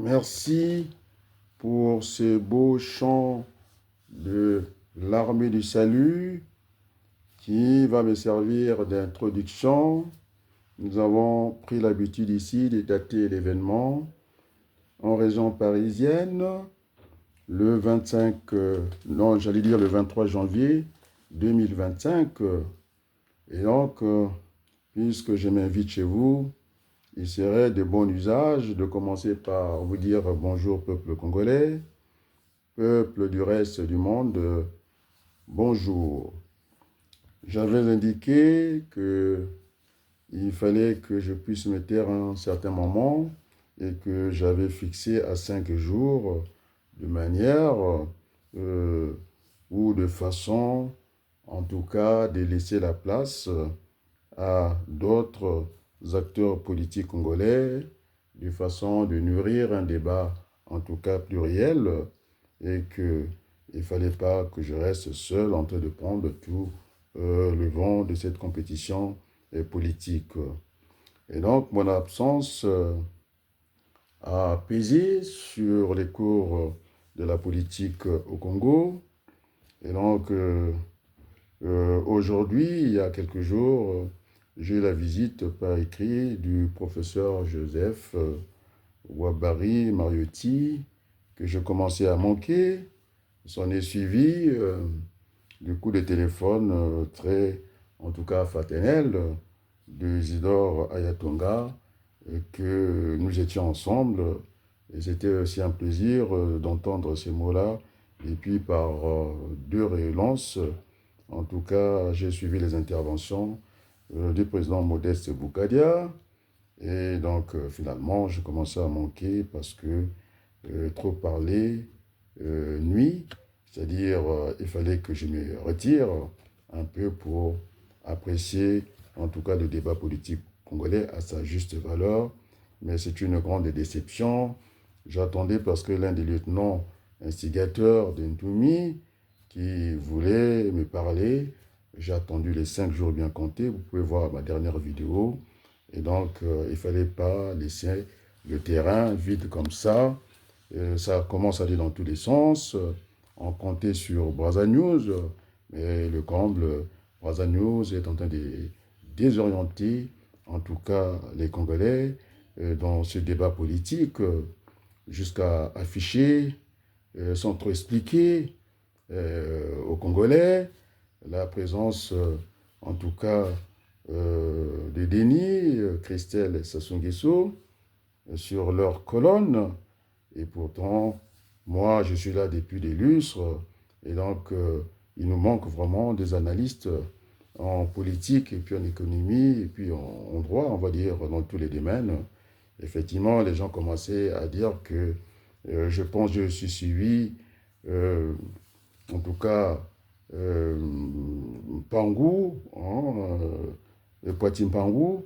Merci pour ce beau chant de l'armée du salut qui va me servir d'introduction. Nous avons pris l'habitude ici de dater l'événement en région parisienne le 25, non, j'allais dire le 23 janvier 2025. Et donc, puisque je m'invite chez vous, il serait de bon usage de commencer par vous dire bonjour peuple congolais, peuple du reste du monde, bonjour. J'avais indiqué que il fallait que je puisse me taire un certain moment et que j'avais fixé à 5 jours de manière euh, ou de façon, en tout cas, de laisser la place à d'autres acteurs politiques congolais, de façon de nourrir un débat, en tout cas pluriel, et qu'il ne fallait pas que je reste seul en train de prendre tout le vent de cette compétition politique. Et donc, mon absence a pesé sur les cours de la politique au Congo. Et donc, aujourd'hui, il y a quelques jours, j'ai eu la visite par écrit du professeur Joseph Wabari Mariotti, que je commençais à manquer. S'en est suivi du coup de téléphone très, en tout cas fraternel, de Isidore Ayatonga, et que nous étions ensemble. Et c'était aussi un plaisir d'entendre ces mots-là. Et puis par deux relances, en tout cas, j'ai suivi les interventions du président Modeste Boukadia. Et donc, finalement, je commençais à manquer parce que trop parler nuit. C'est-à-dire, il fallait que je me retire un peu pour apprécier, en tout cas, le débat politique congolais à sa juste valeur. Mais c'est une grande déception. J'attendais parce que l'un des lieutenants instigateurs de Ntoumi, qui voulait me parler, j'ai attendu les 5 jours bien comptés. Vous pouvez voir ma dernière vidéo. Et donc, il ne fallait pas laisser le terrain vide comme ça. Ça commence à aller dans tous les sens. On comptait sur Brazza News, mais le comble, Brazza News est en train de désorienter, en tout cas les Congolais, dans ce débat politique, jusqu'à afficher, sans trop expliquer aux Congolais la présence, en tout cas, de Denis, Christelle et Sassou Nguesso sur leur colonne. Et pourtant, moi, je suis là depuis des lustres. Et donc, il nous manque vraiment des analystes en politique et puis en économie et puis en droit, on va dire, dans tous les domaines. Effectivement, les gens commençaient à dire que je pense que je suis suivi, euh, en tout cas, euh, Pangou, hein, Poitim Pangou,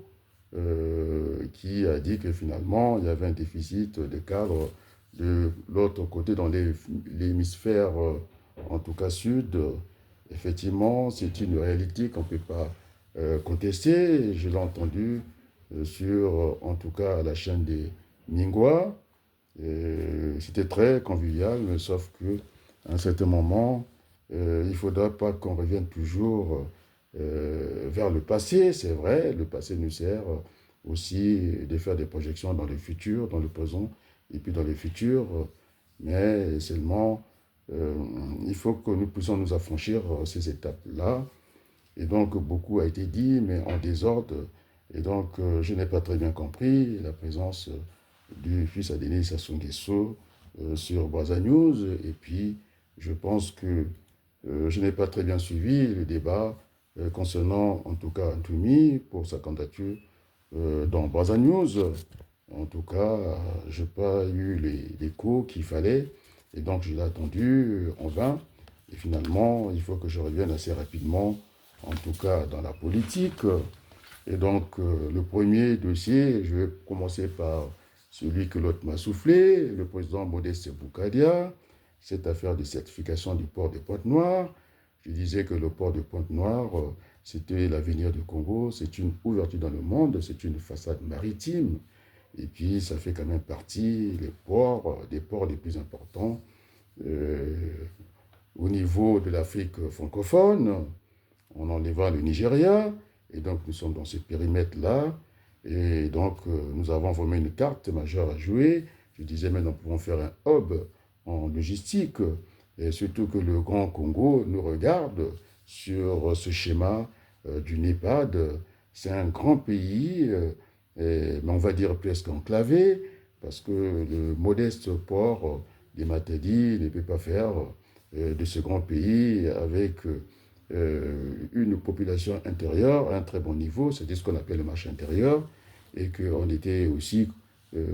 qui a dit que finalement, il y avait un déficit de cadres de l'autre côté, dans l'hémisphère, en tout cas sud. Effectivement, c'est une réalité qu'on ne peut pas contester. Je l'ai entendu sur, en tout cas, la chaîne des Ningwa. C'était très convivial, mais sauf que à un certain moment, il ne faudra pas qu'on revienne toujours vers le passé. C'est vrai, le passé nous sert aussi de faire des projections dans le futur, dans le présent et puis dans le futur. Mais seulement, il faut que nous puissions nous affranchir ces étapes-là. Et donc, beaucoup a été dit, mais en désordre. Et donc, je n'ai pas très bien compris la présence du fils à Denis Sassou Nguesso sur Brazza News. Et puis, je pense que je n'ai pas très bien suivi le débat concernant, en tout cas, Ntoumi pour sa candidature dans Brazza News. En tout cas, je n'ai pas eu l'écho qu'il fallait. Et donc, je l'ai attendu en vain. Et finalement, il faut que je revienne assez rapidement, en tout cas dans la politique. Et donc, le premier dossier, je vais commencer par celui que l'autre m'a soufflé, le président Modeste Boukadia, cette affaire de certification du port de Pointe-Noire. Je disais que le port de Pointe-Noire, c'était l'avenir du Congo, c'est une ouverture dans le monde, c'est une façade maritime. Et puis, ça fait quand même partie des ports les plus importants au niveau de l'Afrique francophone. On enlèvera le Nigeria, et donc nous sommes dans ce périmètre-là. Et donc, nous avons vraiment une carte majeure à jouer. Je disais, maintenant, nous pouvons faire un hub en logistique, et surtout que le Grand Congo nous regarde sur ce schéma du NEPAD. C'est un grand pays, mais on va dire presque enclavé, parce que le modeste port des Matadi ne peut pas faire de ce grand pays avec une population intérieure à un très bon niveau, c'est ce qu'on appelle le marché intérieur, et qu'on était aussi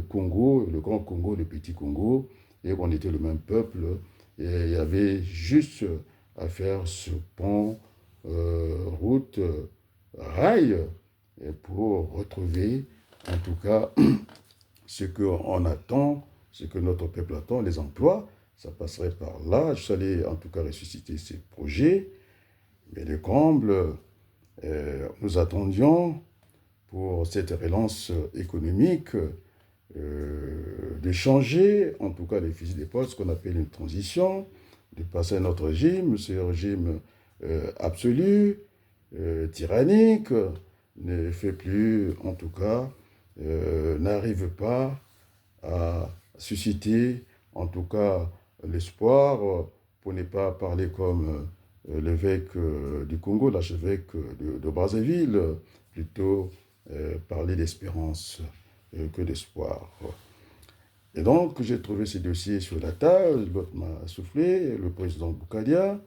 Congo, le grand Congo, le petit Congo, et qu'on était le même peuple. Et il y avait juste à faire ce pont, route, rail, pour retrouver, en tout cas, ce qu'on attend, ce que notre peuple attend, les emplois. Ça passerait par là. Je suis allé, en tout cas, ressusciter ces projets. Mais le comble, nous attendions pour cette relance économique de changer, en tout cas les fusils d'épaule, ce qu'on appelle une transition, de passer à notre régime, ce régime absolu, tyrannique, ne fait plus, en tout cas, n'arrive pas à susciter, en tout cas, l'espoir, pour ne pas parler comme l'évêque du Congo, l'archevêque de Brazzaville, plutôt parler d'espérance que d'espoir. Et donc, j'ai trouvé ces dossiers sur la table, l'autre m'a soufflé, le président Boukadia.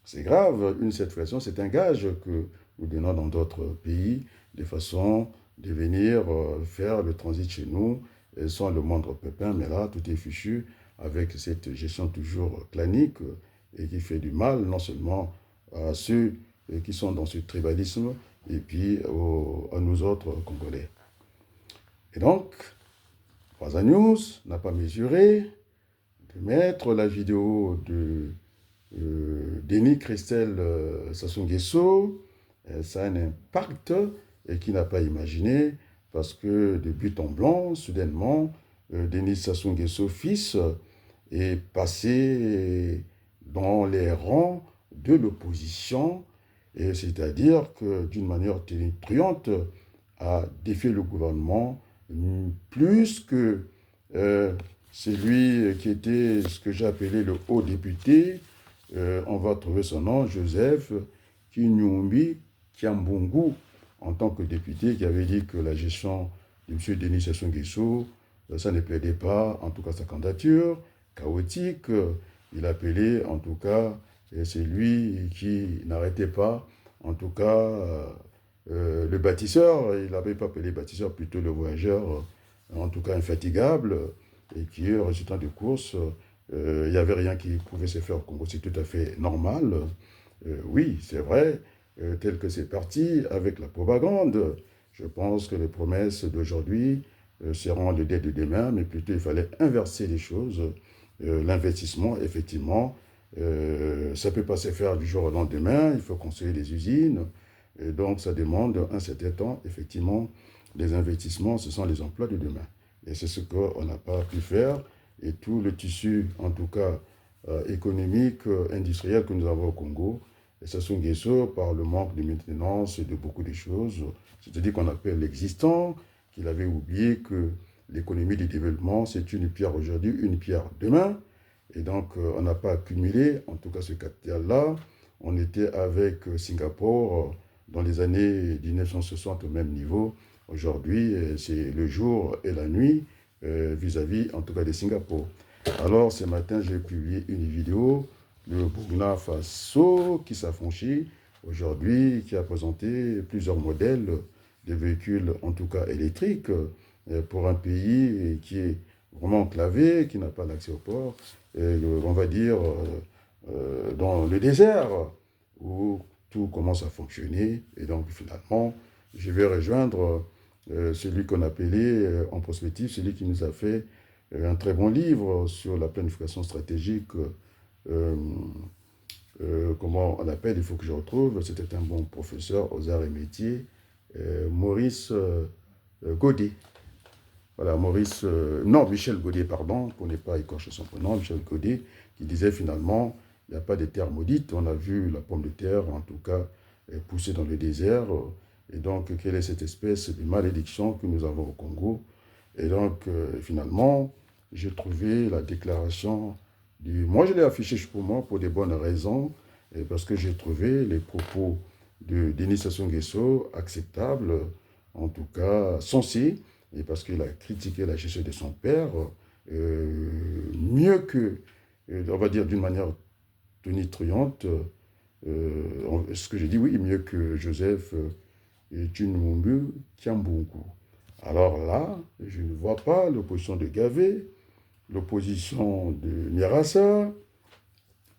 C'est grave, une situation, c'est un gage que nous donnons dans d'autres pays, de façon de venir faire le transit chez nous sans le moindre pépin, mais là, tout est fichu avec cette gestion toujours clanique et qui fait du mal, non seulement à ceux qui sont dans ce tribalisme, et puis à nous autres Congolais. Et donc, Waza News n'a pas mesuré de mettre la vidéo de Denis Christelle Sassou Nguesso. Ça a un impact et qui n'a pas imaginé, parce que de but en blanc, soudainement, Denis Sassou Nguesso, fils, est passé dans les rangs de l'opposition, et c'est-à-dire que d'une manière tonitruante, a défié le gouvernement plus que celui qui était ce que j'ai appelé le haut député. On va trouver son nom, Joseph Kinyumbi Kiambungu, en tant que député, qui avait dit que la gestion de M. Denis Sassou Nguesso, ça ne plaidait pas, en tout cas sa candidature, chaotique. Il appelait, en tout cas, c'est lui qui n'arrêtait pas, en tout cas, le bâtisseur, il n'avait pas appelé bâtisseur, plutôt le voyageur, en tout cas infatigable, et qui, résultat de course, il n'y avait rien qui pouvait se faire au Congo, c'est tout à fait normal. Oui, c'est vrai, tel que c'est parti avec la propagande. Je pense que les promesses d'aujourd'hui seront les dettes de demain, mais plutôt il fallait inverser les choses. L'investissement, effectivement, ça ne peut pas se faire du jour au lendemain, il faut construire des usines, et donc ça demande un certain temps, effectivement, les investissements, ce sont les emplois de demain. Et c'est ce qu'on n'a pas pu faire, et tout le tissu, en tout cas, économique, industriel que nous avons au Congo, et Sassou Nguesso, par le manque de maintenance et de beaucoup de choses, c'est-à-dire qu'on appelle l'existant, qu'il avait oublié que l'économie du développement, c'est une pierre aujourd'hui, une pierre demain. Et donc, on n'a pas accumulé, en tout cas ce capital-là. On était avec Singapour dans les années 1960 au même niveau. Aujourd'hui, c'est le jour et la nuit vis-à-vis, en tout cas, de Singapour. Alors, ce matin, j'ai publié une vidéo, le Burkina Faso qui s'affranchit aujourd'hui, qui a présenté plusieurs modèles de véhicules, en tout cas électriques, pour un pays qui est vraiment enclavé, qui n'a pas d'accès au port, on va dire dans le désert, où tout commence à fonctionner. Et donc finalement, je vais rejoindre celui qu'on appelait en prospective, celui qui nous a fait un très bon livre sur la planification stratégique. Comment on l'appelle, il faut que je retrouve. C'était un bon professeur aux arts et métiers, Maurice Godet. voilà, Maurice, non, Michel Godet, pardon, pour ne pas écorcher son prénom, Michel Godet, qui disait finalement, il n'y a pas de terre maudite. On a vu la pomme de terre, en tout cas, pousser dans le désert. Et donc, quelle est cette espèce de malédiction que nous avons au Congo? Et donc, finalement, j'ai trouvé la déclaration du... Moi, je l'ai affiché pour moi pour des bonnes raisons, et parce que j'ai trouvé les propos de Denis Sassou Nguesso acceptables, en tout cas sensés, et parce qu'il a critiqué la gestion de son père, mieux que, on va dire d'une manière tonitruante, ce que j'ai dit, oui, mieux que Joseph Tshilombo Kyambungu. Alors là, je ne vois pas l'opposition de Gavé, l'opposition de Nyarassa,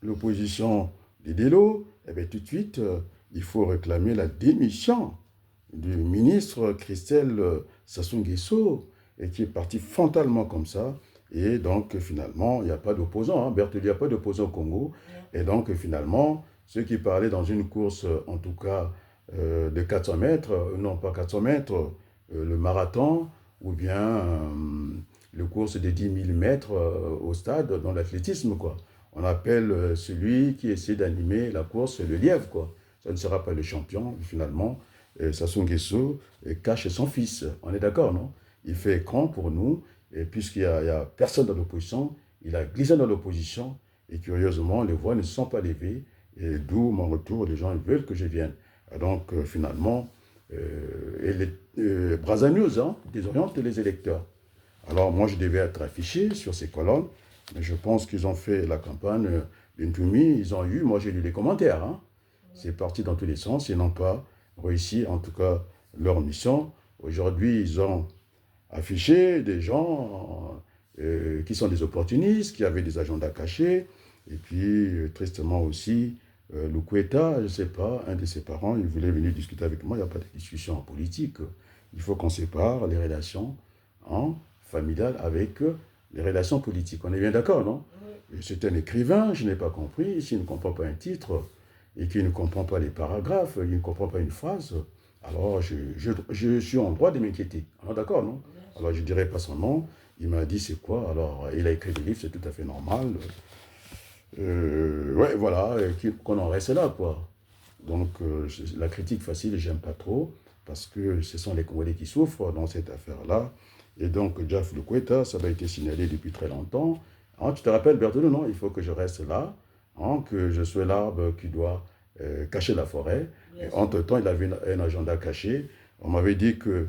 l'opposition de Delo. Eh bien, tout de suite, il faut réclamer la démission du ministre Christelle Sassou Nguesso, et qui est parti frontalement comme ça. Et donc, finalement, il n'y a pas d'opposant. Hein. Berthelot, il n'y a pas d'opposant au Congo. Et donc, finalement, ceux qui parlaient dans une course, en tout cas, de 400 mètres, non pas 400 mètres, le marathon, ou bien le course de 10 000 mètres au stade, dans l'athlétisme, quoi. On appelle celui qui essaie d'animer la course le lièvre, quoi. Ça ne sera pas le champion, finalement. Sassou Nguesso cache son fils. On est d'accord, non? Il fait écran pour nous, et puisqu'il n'y a personne dans l'opposition, il a glissé dans l'opposition, et curieusement, les voix ne se sont pas levées, et d'où mon retour, les gens veulent que je vienne. Et donc, finalement, Brazza News désoriente les électeurs. Alors, moi, je devais être affiché sur ces colonnes, mais je pense qu'ils ont fait la campagne d'Intumi, ils ont eu, moi j'ai lu les commentaires, hein. C'est parti dans tous les sens, ils n'ont pas réussi, en tout cas, leur mission. Aujourd'hui, ils ont affiché des gens qui sont des opportunistes, qui avaient des agendas cachés, et puis, tristement aussi, Lukweta, je ne sais pas, un de ses parents, il voulait venir discuter avec moi, il n'y a pas de discussion en politique. Il faut qu'on sépare les relations familiales avec les relations politiques. On est bien d'accord, non? C'est un écrivain, je n'ai pas compris, s'il ne comprend pas un titre, et qu'il ne comprend pas les paragraphes, il ne comprend pas une phrase, alors je suis en droit de m'inquiéter. Alors d'accord, non? Alors je ne dirai pas son nom, il m'a dit c'est quoi, alors il a écrit des livres, c'est tout à fait normal. Ouais, voilà, qu'on en reste là, quoi. Donc la critique facile, j'aime pas trop, parce que ce sont les Congolais qui souffrent dans cette affaire-là. Et donc, Jeff Lukweta, ça a été signalé depuis très longtemps. Hein, tu te rappelles, Berthelot, non? Il faut que je reste là, hein, que je sois l'arbre qui doit cacher la forêt. Et entre-temps, il avait un agenda caché. On m'avait dit que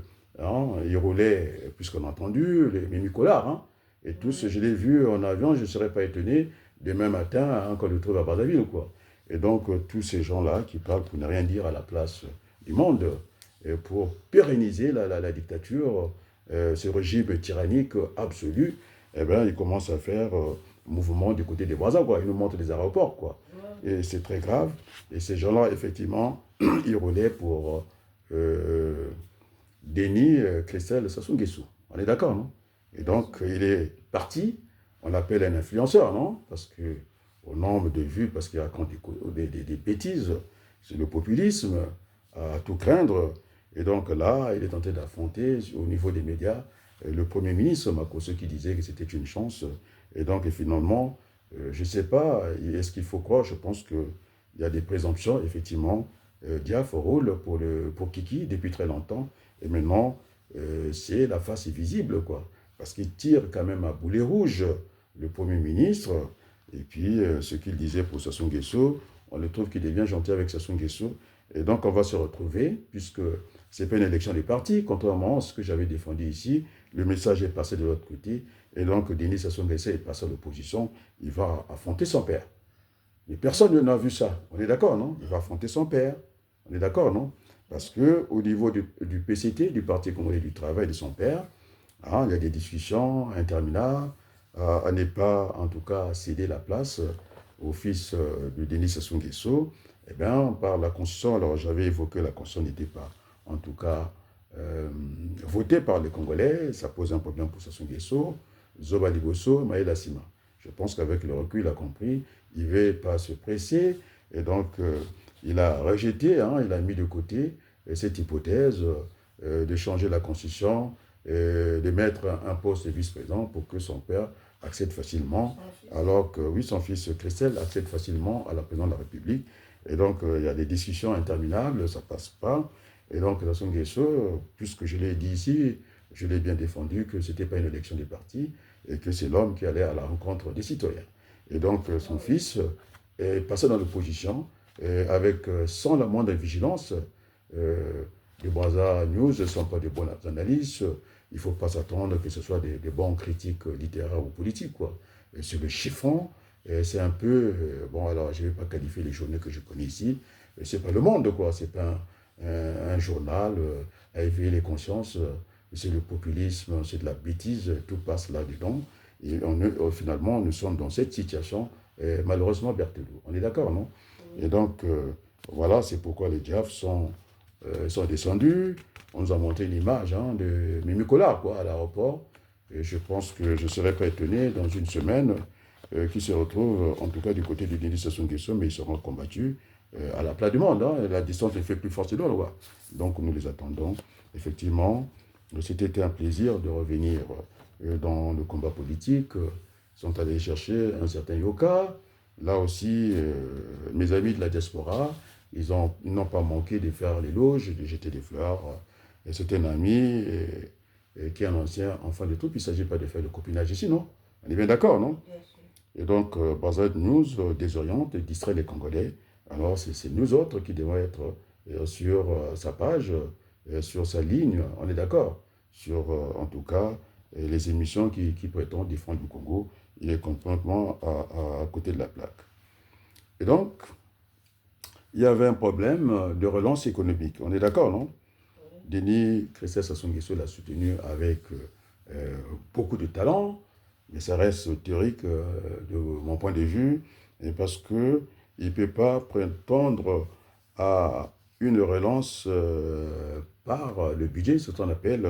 il roulait, puisqu'on a entendu, les Nicolas, hein, et tous, je l'ai vu en avion, je ne serais pas étonné, demain matin, hein, quand on le trouve à Brazzaville, quoi. Et donc, tous ces gens-là qui parlent pour ne rien dire à la place du monde, et pour pérenniser la dictature, ce régime tyrannique absolu, eh bien, ils commencent à faire mouvement du côté des voisins, quoi. Ils nous montrent des aéroports, quoi. Et c'est très grave. Et ces gens-là, effectivement, ils roulaient pour Denis Christelle Sassou Nguesso. On est d'accord, non? Et donc, il est parti. On l'appelle un influenceur, non? Parce que, au nombre de vues, parce qu'il raconte des bêtises, c'est le populisme, à tout craindre. Et donc là, il est tenté d'affronter au niveau des médias le Premier ministre Makosso qui disait que c'était une chance. Et donc finalement, je ne sais pas, est-ce qu'il faut croire? Je pense qu'il y a des présomptions, effectivement. Diaf roule pour Kiki depuis très longtemps. Et maintenant, c'est la face est visible, quoi. Parce qu'il tire quand même à boulet rouge le Premier ministre. Et puis, ce qu'il disait pour Sassou Nguesso, on le trouve qu'il devient gentil avec Sassou Nguesso. Et donc, on va se retrouver, puisque ce n'est pas une élection des partis, contrairement à ce que j'avais défendu ici. Le message est passé de l'autre côté. Et donc, Denis Sassou Nguesso est passé à l'opposition. Il va affronter son père. Mais personne n'a vu ça. On est d'accord, non? Il va affronter son père. On est d'accord, non? Parce qu'au niveau du PCT, du Parti congolais du travail de son père, hein, il y a des discussions interminables, à ne pas, en tout cas, céder la place au fils de Denis Sassou Nguesso. Eh bien, par la Constitution, alors j'avais évoqué la Constitution n'était pas, en tout cas, votée par les Congolais. Ça pose un problème pour Sassou Nguesso, Zoba Liboso, Maël Assima. Je pense qu'avec le recul, il a compris, il ne veut pas se presser. Et donc, il a rejeté, hein, il a mis de côté cette hypothèse de changer la Constitution de mettre un poste de vice-président pour que son père accède facilement, alors que oui, son fils Christelle accède facilement à la présidence de la République. Et donc, il y a des discussions interminables, ça ne passe pas. Et donc, Sassou Nguesso, puisque je l'ai dit ici, je l'ai bien défendu que ce n'était pas une élection des partis et que c'est l'homme qui allait à la rencontre des citoyens. Et donc, son fils est passé dans l'opposition avec, sans la moindre vigilance. Les Brazza News ne sont pas de bonnes analyses. Il ne faut pas s'attendre que ce soit des bons critiques littéraires ou politiques, quoi. Sur le chiffon, c'est un peu... bon, alors, je ne vais pas qualifier les journaux que je connais ici. Ce n'est pas Le Monde, quoi. Ce n'est pas un journal à éveiller les consciences. C'est le populisme, c'est de la bêtise, tout passe là-dedans. Et finalement, nous sommes dans cette situation, malheureusement, Berthelot. On est d'accord, non? Et donc, voilà, c'est pourquoi les Diaf sont descendus. On nous a montré une image de Mimi Kola, quoi, à l'aéroport. Et je pense que je ne serais pas étonné dans une semaine qu'ils se retrouvent, en tout cas du côté du Denis Sassou Nguesso, mais ils seront combattus à la plat du monde. La distance est fait plus forte de l'eau. Donc nous les attendons. Effectivement, c'était un plaisir de revenir dans le combat politique. Ils sont allés chercher un certain Yoka. Là aussi, mes amis de la diaspora, ils n'ont pas manqué de faire l'éloge, de jeter des fleurs. Et c'est un ami qui est un ancien enfant de troupe. Il ne s'agit pas de faire le copinage ici, non? On est bien d'accord, non? Bien sûr. Et donc, Brazza News désoriente et distrait les Congolais. Alors, c'est nous autres qui devons être sur sa page, sur sa ligne, on est d'accord. Sur, en tout cas, les émissions qui prétendent défendre le Congo. Il est complètement à côté de la plaque. Et donc, il y avait un problème de relance économique. On est d'accord, non? Denis Christelle Sassou Nguesso l'a soutenu avec beaucoup de talent, mais ça reste théorique de mon point de vue, et parce qu'il ne peut pas prétendre à une relance par le budget, c'est ce qu'on appelle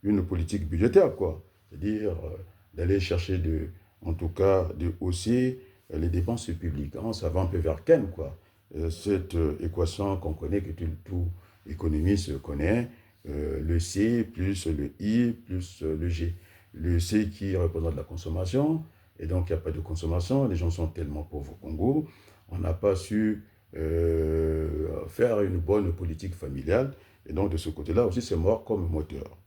une politique budgétaire, quoi. C'est-à-dire d'aller chercher, en tout cas, de hausser les dépenses publiques. Ça va un peu vers Ken, quoi. Cette équation qu'on connaît, que tout économiste connaît, le C plus le I plus le G. Le C qui représente la consommation, et donc il n'y a pas de consommation, les gens sont tellement pauvres au Congo, on n'a pas su faire une bonne politique familiale, et donc de ce côté-là aussi c'est mort comme moteur.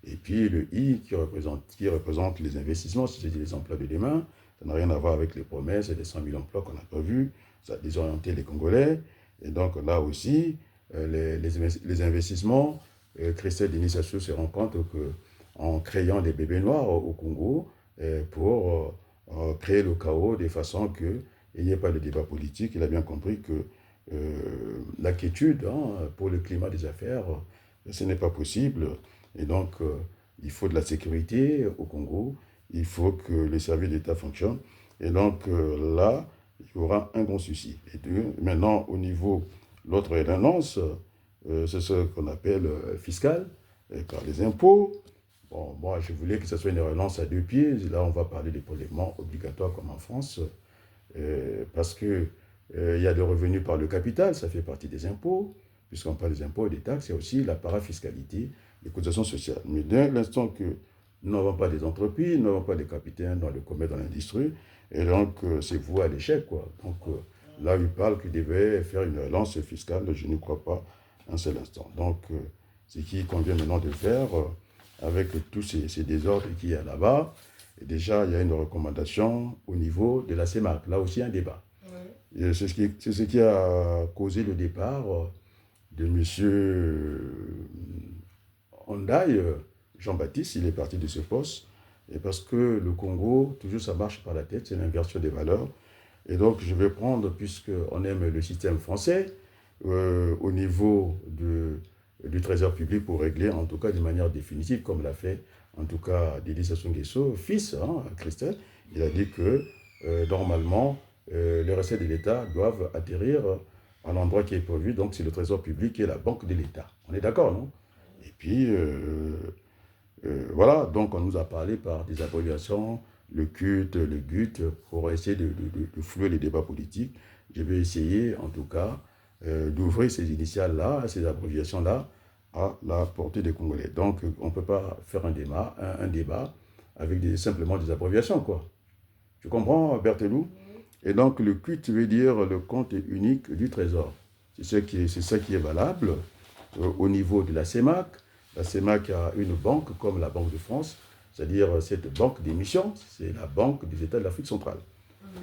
Et puis le I qui représente les investissements, c'est les emplois de demain, ça n'a rien à voir avec les promesses et les 100 000 emplois qu'on n'a pas vus, ça a désorienté les Congolais, et donc là aussi, les investissements, Christelle Denis Sassou se rend compte qu'en créant des bébés noirs au Congo, pour créer le chaos de façon qu'il n'y ait pas de débat politique, il a bien compris que l'inquiétude pour le climat des affaires, ce n'est pas possible. Et donc, il faut de la sécurité au Congo, il faut que les services d'État fonctionnent. Et donc, là, il y aura un grand souci. Et maintenant, au niveau, l'autre relance, c'est ce qu'on appelle fiscal, par les impôts. Bon, moi, je voulais que ce soit une relance à deux pieds. Là, on va parler des prélèvements obligatoires comme en France, parce que il y a des revenus par le capital, ça fait partie des impôts. Puisqu'on parle des impôts et des taxes, il y a aussi la parafiscalité, les cotisations sociales. Mais dès l'instant que nous n'avons pas des entreprises, nous n'avons pas des capitaines dans le commerce, dans l'industrie, et donc c'est voué à l'échec, quoi. Donc là, il parle qu'il devait faire une relance fiscale, je ne crois pas un seul instant. Donc, ce qui convient maintenant de faire, avec tous ces désordres qu'il y a là-bas, et déjà, il y a une recommandation au niveau de la CEMAC. Là aussi, un débat. Oui. C'est ce qui a causé le départ de M. Hondaï, Jean-Baptiste, il est parti de ce poste, et parce que le Congo, toujours ça marche par la tête, c'est l'inversion des valeurs. Et donc, je vais prendre, puisqu'on aime le système français, au niveau du Trésor public pour régler, en tout cas de manière définitive, comme l'a fait, en tout cas, Denis Sassou Nguesso, fils, Christelle. Il a dit que, normalement, les recettes de l'État doivent atterrir à l'endroit qui est prévu, donc c'est le Trésor public qui est la banque de l'État. On est d'accord, non? Et puis, voilà, donc on nous a parlé par des abréviations, le CUT, le GUT, pour essayer de flouer les débats politiques. Je vais essayer, en tout cas, d'ouvrir ces initiales-là, ces abréviations-là, à la portée des Congolais. Donc, on ne peut pas faire un débat avec simplement des abréviations, quoi. Tu comprends, Berthelou? Et donc, le CUT veut dire le compte unique du Trésor. C'est ça qui est valable au niveau de la CEMAC. La CEMAC a une banque comme la Banque de France, c'est-à-dire cette banque d'émission, c'est la banque des États de l'Afrique centrale.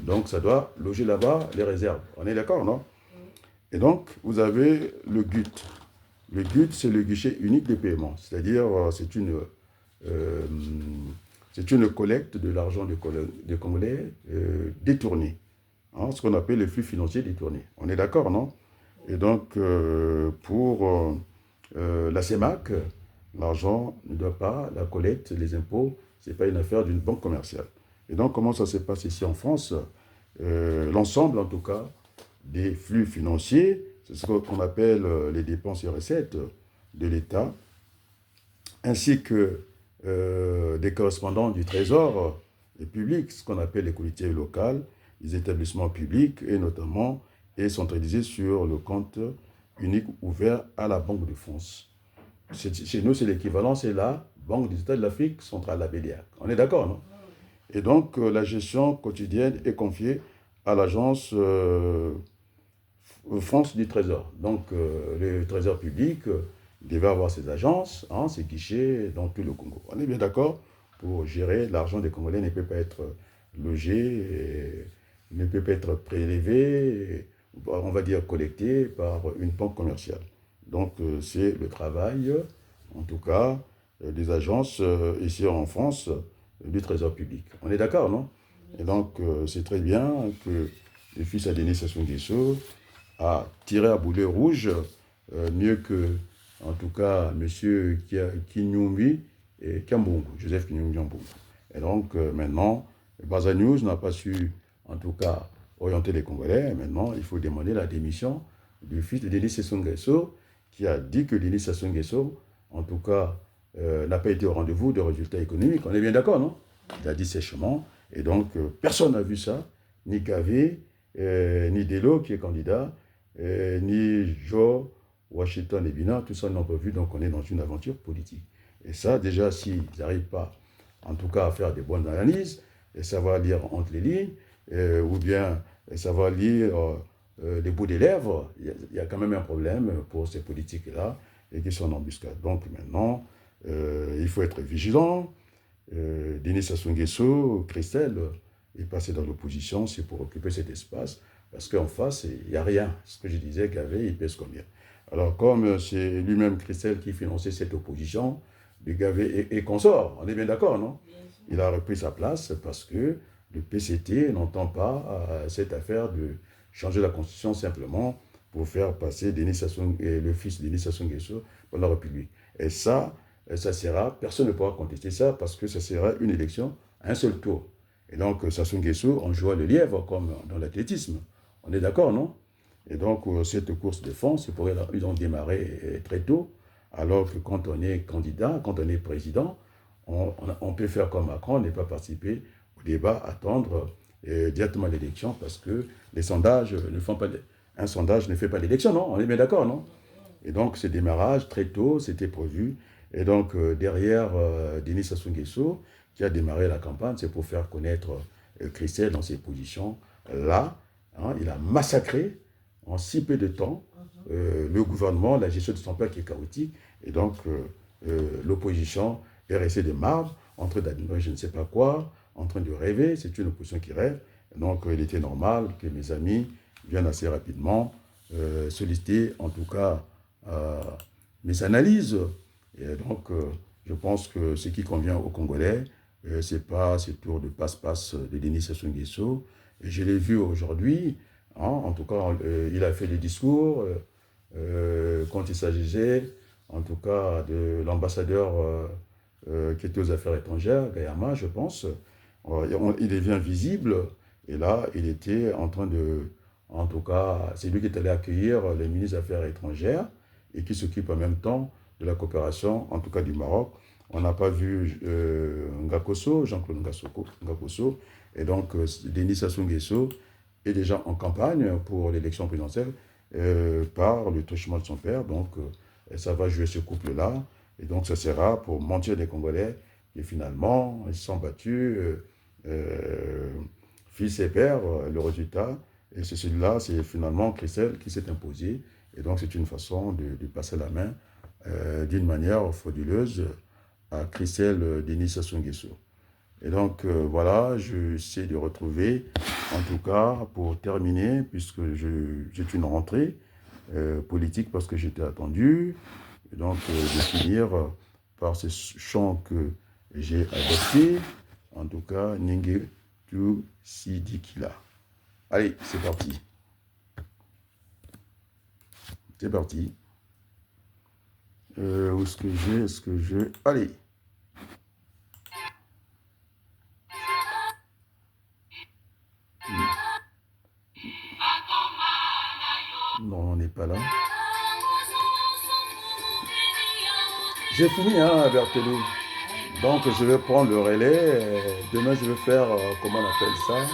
Donc, ça doit loger là-bas les réserves. On est d'accord, non? Et donc, vous avez le GUT. Le GUT, c'est le guichet unique de paiement, c'est-à-dire euh, c'est une collecte de l'argent des Congolais détourné, hein, ce qu'on appelle les flux financiers détournés. On est d'accord, non? Et donc, pour la CEMAC, l'argent ne doit pas, la collecte, les impôts, ce n'est pas une affaire d'une banque commerciale. Et donc, comment ça se passe ici en France? L'ensemble, en tout cas, des flux financiers, c'est ce qu'on appelle les dépenses et recettes de l'État, ainsi que des correspondants du Trésor public, ce qu'on appelle les collectivités locales, les établissements publics, et notamment est centralisé sur le compte unique ouvert à la Banque de France. Chez nous, c'est l'équivalent, c'est la Banque des États de l'Afrique centrale, la BDA. On est d'accord, non? Et donc, la gestion quotidienne est confiée à l'agence France du Trésor. Donc, le Trésor public devait avoir ses agences, hein, ses guichets dans tout le Congo. On est bien d'accord? Pour gérer l'argent des Congolais ne peut pas être logé, ne peut pas être prélevé, on va dire collecté par une banque commerciale. Donc, c'est le travail, en tout cas, des agences ici en France du Trésor public. On est d'accord, non? Et donc, c'est très bien que le fils à Denis Sassou Nguesso a tiré à boulet rouge, mieux que, en tout cas, M. Kinyumbi et Kiambungu, Joseph Kinyumbi Kiambungu. Et donc, maintenant, Baza News n'a pas su, en tout cas, orienter les Congolais. Maintenant, il faut demander la démission du fils de Denis Sassou Nguesso, qui a dit que Denis Sassou Nguesso, en tout cas, n'a pas été au rendez-vous de résultats économiques. On est bien d'accord, non? Il a dit sèchement. Et donc, personne n'a vu ça, ni Gavé, ni Delo, qui est candidat, ni Joe, Washington et Bina, tout ça, n'ont pas vu. Donc, on est dans une aventure politique. Et ça, déjà, s'ils n'arrivent pas, en tout cas, à faire des bonnes analyses, et savoir lire entre les lignes, ou bien savoir lire les bouts des lèvres, il y a quand même un problème pour ces politiques-là, et qui sont en embuscade. Donc, maintenant, il faut être vigilant. Denis Sassou Nguesso, Christelle, est passé dans l'opposition, c'est pour occuper cet espace, parce qu'en face, il n'y a rien. Ce que je disais, Gavé, il pèse combien? Alors, comme c'est lui-même, Christelle, qui finançait cette opposition, de Gavé et consort, on est bien d'accord, non? Il a repris sa place parce que le PCT n'entend pas cette affaire de changer la Constitution simplement pour faire passer Denis Sassou, le fils de Denis Sassou Nguesso pour la République. Et ça sera, personne ne pourra contester ça parce que ça sera une élection à un seul tour. Et donc, Sassou Nguesso, on joue le lièvre comme dans l'athlétisme. On est d'accord, non? Et donc, cette course de fond, ils ont démarré très tôt, alors que quand on est candidat, quand on est président, on peut faire comme Macron, ne pas participer au débat, attendre directement l'élection, parce que les sondages ne font pas... Un sondage ne fait pas l'élection, non? On est bien d'accord, non? Et donc, ce démarrage, très tôt, c'était prévu. Et donc, derrière Denis Sassou Nguesso, qui a démarré la campagne, c'est pour faire connaître Christelle dans ses positions. Là, hein, il a massacré en si peu de temps le gouvernement, la gestion de son père qui est chaotique. Et donc, l'opposition est restée de marbre, en train d'admirer je ne sais pas quoi, en train de rêver. C'est une opposition qui rêve. Donc, il était normal que mes amis viennent assez rapidement solliciter, en tout cas, mes analyses. Et donc, je pense que ce qui convient aux Congolais, ce n'est pas ce tour de passe-passe de Denis Sassou Nguesso. Et je l'ai vu aujourd'hui, hein, en tout cas, il a fait des discours quand il s'agissait, en tout cas, de l'ambassadeur qui était aux affaires étrangères, Gayama, je pense. Il devient visible, et là, il était en train de... En tout cas, c'est lui qui est allé accueillir les ministres des Affaires étrangères et qui s'occupe en même temps de la coopération, en tout cas du Maroc. On n'a pas vu Ngakosso, Jean-Claude Ngakosso, et donc Denis Sassou Nguesso est déjà en campagne pour l'élection présidentielle par le truchement de son père. Donc et ça va jouer ce couple-là. Et donc, ce sera pour mentir des Congolais qui finalement, ils se sont battus, fils et père, le résultat. Et c'est celui-là, c'est finalement Christelle qui s'est imposé. Et donc, c'est une façon de passer la main d'une manière frauduleuse à Christelle Denis Sassou Nguesso. Et donc, voilà, j'essaie de retrouver, en tout cas, pour terminer, puisque j'ai une rentrée politique parce que j'étais attendu, et donc de finir par ce chant que j'ai adopté, en tout cas, Ninge Tu Sidikila. Allez, c'est parti. C'est parti. Où est-ce que j'ai... Allez. Non, on n'est pas là. J'ai fini, hein, Berthelou. Donc, je vais prendre le relais. Demain, je vais faire, comment on appelle ça?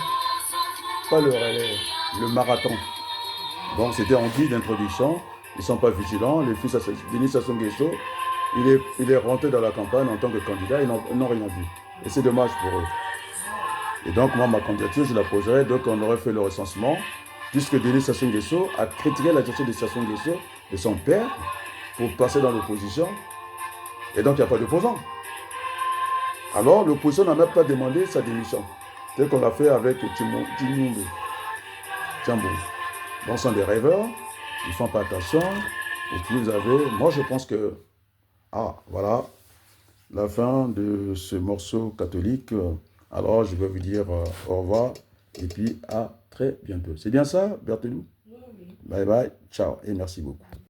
Pas le relais, le marathon. Donc, c'était en guise d'introduction. Ils ne sont pas vigilants. Le fils Denis Sassou Nguesso, il est rentré dans la campagne en tant que candidat. Ils n'ont rien vu. Et c'est dommage pour eux. Et donc, moi, ma candidature, je la poserai. Donc, on aurait fait le recensement. Puisque Denis Sassou Nguesso a critiqué la gestion de Sassou Nguesso et son père pour passer dans l'opposition. Et donc, il n'y a pas d'opposant. Alors, l'opposition n'a même pas demandé sa démission. Tel qu'on l'a fait avec Tshimou Tshambou. Donc, ce sont des rêveurs, ils ne font pas attention. Et puis, vous avez, moi, je pense que, voilà, la fin de ce morceau catholique. Alors, je vais vous dire au revoir et puis à très bientôt. C'est bien ça, Berthelou? Oui, oui. Bye bye, ciao et merci beaucoup.